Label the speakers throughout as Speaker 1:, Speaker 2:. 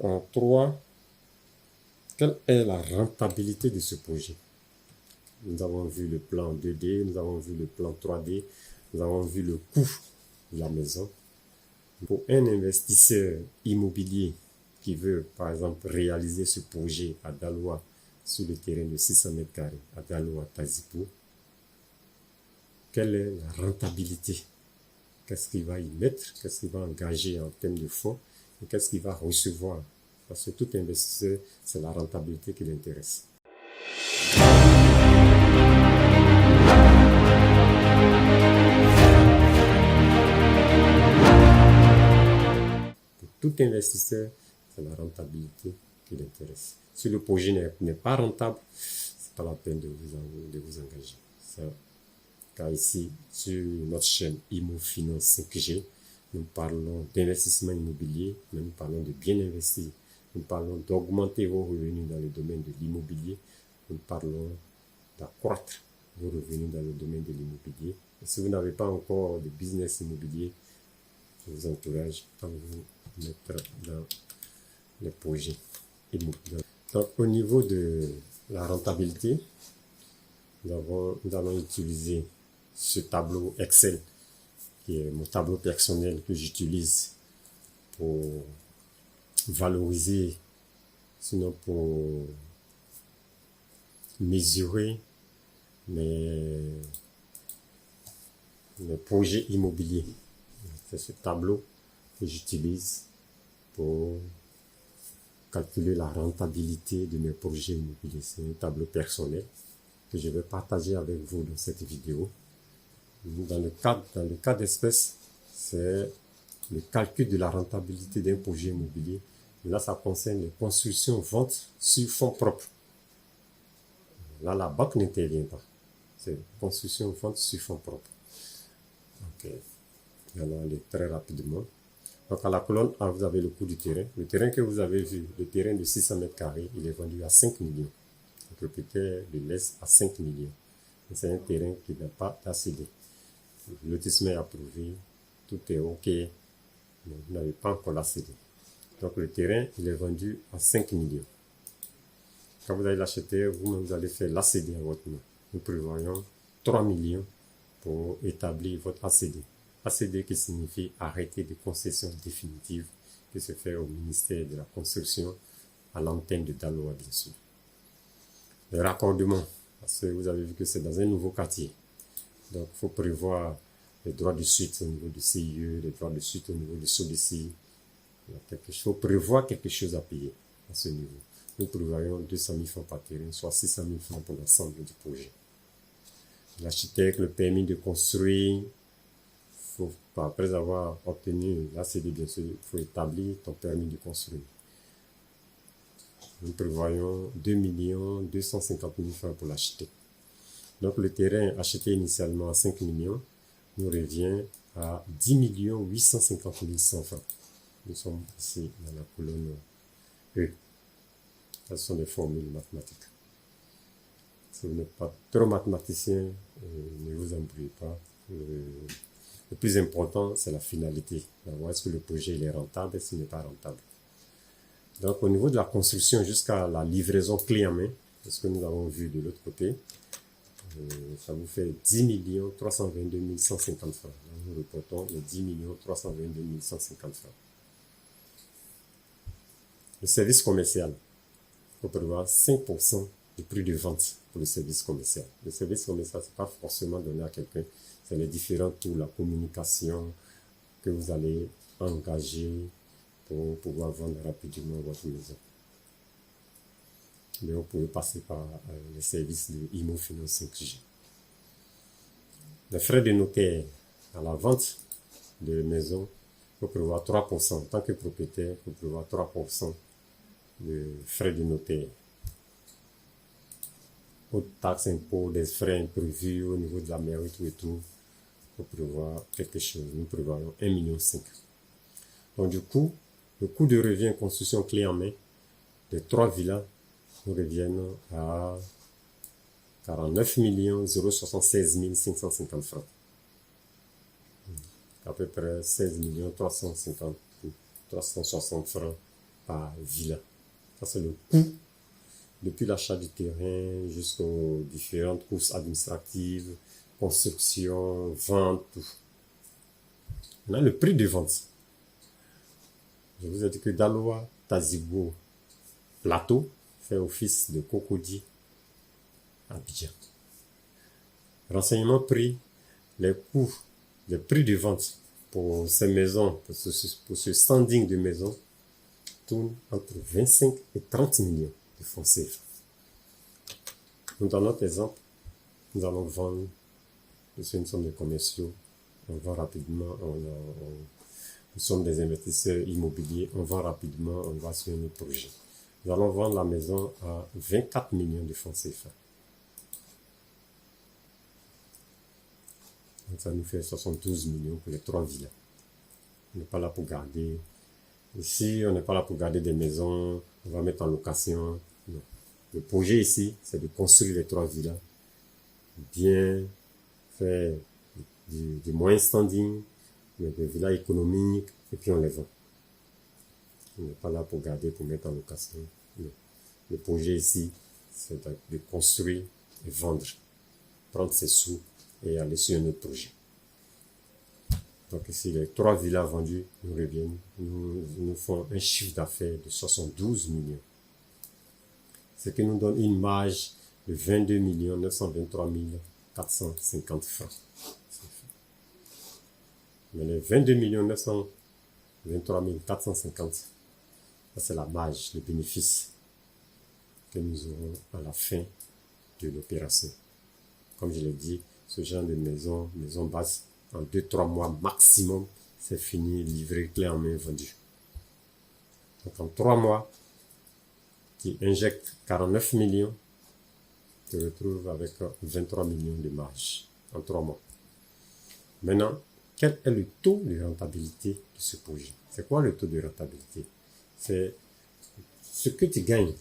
Speaker 1: en 3, quelle est la rentabilité de ce projet? Nous avons vu le plan 2D, nous avons vu le plan 3D, nous avons vu le coût de la maison. Pour un investisseur immobilier qui veut, par exemple, réaliser ce projet à Daloa, sur le terrain de 600 m², à Daloa, Tazipo, quelle est la rentabilité? Qu'est-ce qu'il va y mettre? Qu'est-ce qu'il va engager en termes de fonds? Et qu'est-ce qu'il va recevoir? Parce que tout investisseur, c'est la rentabilité qui l'intéresse. Pour tout investisseur, c'est la rentabilité qui l'intéresse. Si le projet n'est pas rentable, ce n'est pas la peine de vous engager. Car ici, sur notre chaîne Imo Finance 5G, nous parlons d'investissement immobilier, mais nous parlons de bien investir. Nous parlons d'augmenter vos revenus dans le domaine de l'immobilier. Nous parlons d'accroître vos revenus dans le domaine de l'immobilier. Et si vous n'avez pas encore de business immobilier, je vous encourage à vous mettre dans les projets immobiliers. Donc, au niveau de la rentabilité, nous allons utiliser ce tableau Excel, qui est mon tableau personnel que j'utilise pour valoriser, sinon pour mesurer mes projets immobiliers. C'est ce tableau que j'utilise pour calculer la rentabilité de mes projets immobiliers. C'est un tableau personnel que je vais partager avec vous dans cette vidéo. Dans le cas d'espèce, c'est le calcul de la rentabilité d'un projet immobilier. Et là, ça concerne les constructions, ventes sur fonds propres. Là, la banque n'intervient pas. C'est construction, vente sur fonds propres. Ok. Allons aller très rapidement. Donc, à la colonne A, vous avez le coût du terrain. Le terrain que vous avez vu, le terrain de 600 m², il est vendu à 5 millions. Le propriétaire le laisse à 5 millions. C'est un terrain qui n'a pas d'ACD. Le lotissement est approuvé, tout est OK, mais vous n'avez pas encore l'ACD. Donc le terrain, il est vendu à 5 millions. Quand vous allez l'acheter, vous allez faire l'ACD à votre nom. Nous prévoyons 3 millions pour établir votre ACD. ACD qui signifie arrêté de concession définitive, qui se fait au ministère de la Construction, à l'antenne de Daloa, bien sûr. Le raccordement, parce que vous avez vu que c'est dans un nouveau quartier. Donc, il faut prévoir les droits de suite au niveau du CIE, les droits de suite au niveau du SODECI. Il faut prévoir quelque chose à payer à ce niveau. Nous prévoyons 200 000 francs par terrain, soit 600 000 francs pour l'ensemble du projet. L'architecte, le permis de construire, après avoir obtenu l'ACD, bien sûr, il faut établir ton permis de construire. Nous prévoyons 2 250 000 francs pour l'architecte. Donc le terrain acheté initialement à 5 millions nous revient à 10 850 100 francs. Nous sommes ici dans la colonne E. Ce sont des formules mathématiques. Si vous n'êtes pas trop mathématicien, ne vous embrouillez pas. Le plus important, c'est la finalité. D'abord, est-ce que le projet il est rentable, est-ce qu'il n'est pas rentable. Donc au niveau de la construction jusqu'à la livraison clé en main, c'est ce que nous avons vu de l'autre côté, ça vous fait 10 322 150 francs. Donc, nous reportons les 10 322 150 francs. Le service commercial, il faut prévoir 5% du prix de vente pour le service commercial. Le service commercial, ce n'est pas forcément donné à quelqu'un, c'est les différents tours, la communication que vous allez engager pour pouvoir vendre rapidement votre maison. Mais vous pouvez passer par les services de Imo Finance 5G. Les frais de notaire à la vente de maison, il faut prévoir 3%. En tant que propriétaire, il faut prévoir 3% de frais de notaire. Aux taxes, impôts, des frais imprévus au niveau de la mairie, tout et tout, il faut prévoir quelque chose. Nous prévoyons 1,5 million. Donc du coup, le coût de revient construction clé en main de 3 villas nous reviennent à 49 076 550 francs. À peu près 16 360 francs par villa. Ça, c'est le coût depuis l'achat du terrain jusqu'aux différentes courses administratives, construction, vente, tout. On a le prix de vente. Je vous ai dit que Daloa Tazigbo Plateau fait office de Cocody à Abidjan. Renseignement prix, les coûts, les prix de vente pour ces maisons, pour ce standing de maisons, tournent entre 25 et 30 millions de francs CFA. Donc, dans notre exemple, nous allons vendre, c'est une somme de commerciaux, on vend rapidement, nous sommes des investisseurs immobiliers, on vend rapidement, on va sur un autre projet. Nous allons vendre la maison à 24 millions de francs CFA. Donc ça nous fait 72 millions pour les 3 villas. On n'est pas là pour garder. Ici, on n'est pas là pour garder des maisons, on va mettre en location. Non. Le projet ici, c'est de construire les 3 villas, bien faire du moyen standing, des villas économiques, et puis on les vend. On n'est pas là pour garder, pour mettre en location. Non. Le projet ici, c'est de construire et vendre, prendre ses sous et aller sur un autre projet. Donc ici, les 3 villas vendues nous reviennent, nous font un chiffre d'affaires de 72 millions. Ce qui nous donne une marge de 22 923 450 francs. Mais les 22 923 450, ça c'est la marge, le bénéfice que nous aurons à la fin de l'opération. Comme je l'ai dit, ce genre de maison basse, en 2-3 mois maximum, c'est fini, livré, clé en main, vendu. Donc en 3 mois, qui injecte 49 millions, tu te retrouves avec 23 millions de marge en 3 mois. Maintenant, quel est le taux de rentabilité de ce projet? C'est quoi le taux de rentabilité? C'est ce que tu gagnes,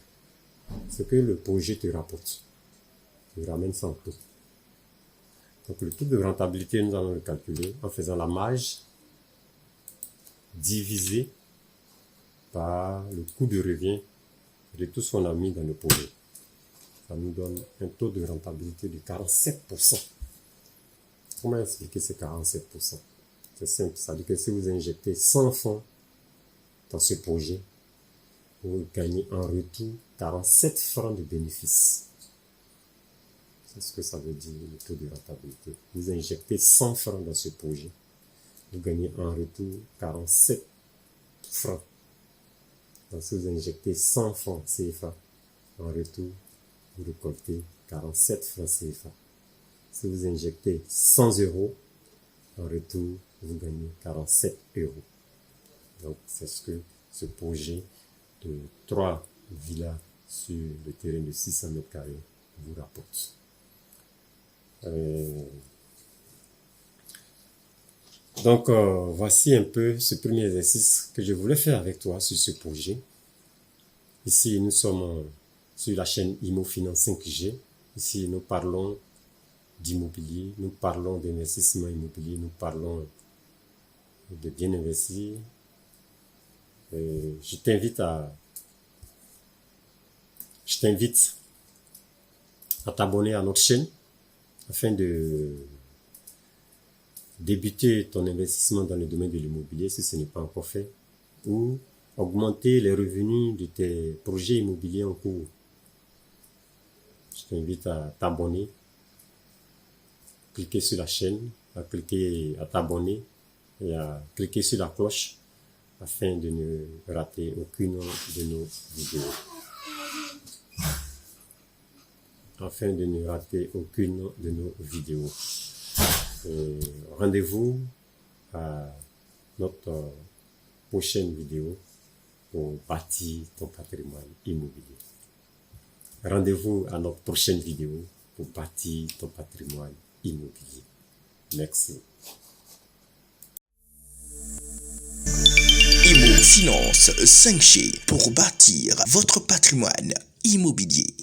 Speaker 1: ce que le projet te rapporte. Tu ramènes ça en taux. Donc le taux de rentabilité, nous allons le calculer en faisant la marge divisé par le coût de revient de tout ce qu'on a mis dans le projet. Ça nous donne un taux de rentabilité de 47%. Comment expliquer ces 47%? C'est simple, ça veut dire que si vous injectez 100 fonds dans ce projet, vous gagnez en retour 47 francs de bénéfice. C'est ce que ça veut dire, le taux de rentabilité. Vous injectez 100 francs dans ce projet, vous gagnez en retour 47 francs. Donc si vous injectez 100 francs CFA, en retour, vous récoltez 47 francs CFA. Si vous injectez 100 euros, en retour, vous gagnez 47 euros. Donc c'est ce que ce projet de 3 villas sur le terrain de 600 mètres carrés vous rapporte. Donc voici un peu ce premier exercice que je voulais faire avec toi sur ce projet. Ici nous sommes sur la chaîne IMOfinance 5G. Ici nous parlons d'immobilier, nous parlons d'investissement immobilier, nous parlons de bien investir. Je t'invite à t'abonner à notre chaîne afin de débuter ton investissement dans le domaine de l'immobilier si ce n'est pas encore fait, ou augmenter les revenus de tes projets immobiliers en cours. Je t'invite à t'abonner, cliquer sur la chaîne, à t'abonner et à cliquer sur la cloche afin de ne rater aucune de nos vidéos. Rendez-vous à notre prochaine vidéo pour bâtir ton patrimoine immobilier. Rendez-vous à notre prochaine vidéo pour bâtir ton patrimoine immobilier. Merci.
Speaker 2: IMOfinance 5G pour bâtir votre patrimoine immobilier.